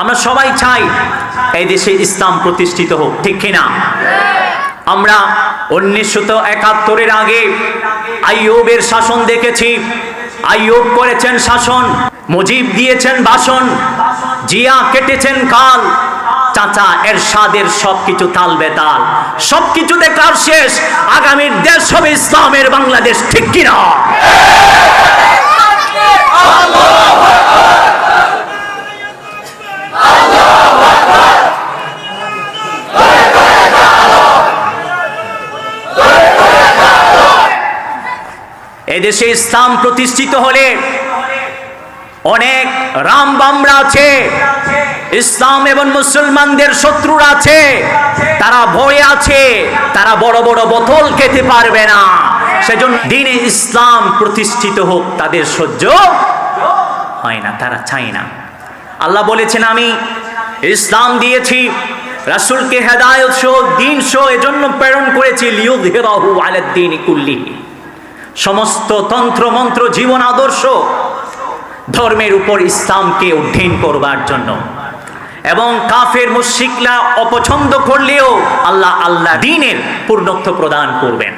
আমরা সবাই চাই এই দেশে ইসলাম প্রতিষ্ঠিত হোক, ঠিক কিনা? আমরা 1971-এর আগে আইয়ুবের শাসন দেখেছি। আইয়ুব করেছেন শাসন, মুজিব দিয়েছেন ভাষণ, জিয়া কেটেছেন কাল, চাচা এরশাদের সবকিছু তাল বেতাল। সবকিছু দেখার শেষ, আগামীর দেশ হবে ইসলামের বাংলাদেশ, ঠিক কিনা? এদেশে ইসলাম প্রতিষ্ঠিত হলে অনেক রামবামরা আছে, ইসলাম এবং মুসলমানদের শত্রুরা আছে, তারা ভয়ে আছে, তারা বড় বড় বোতল খেতে পারবে না। সেজন্য দ্বীনে ইসলাম প্রতিষ্ঠিত হোক তাদের সহ্য হয় না, তারা চায় না। আল্লাহ বলেছেন আমি ইসলাম দিয়েছি, রাসূলকে হেদায়েত সহ দ্বীন সহ এজন্য প্রেরণ করেছি, লিইয়ুযহিরাহু আলাদ দ্বীনি কুল্লিহি, সমস্ত তন্ত্র মন্ত্র জীবন আদর্শ ধর্মের উপর ইসলামকে উদ্ধার করবার জন্য। এবং কাফের মুশরিকরা অপছন্দ করলেও আল্লাহ দ্বীনের পূর্ণত্ব প্রদান করবেন।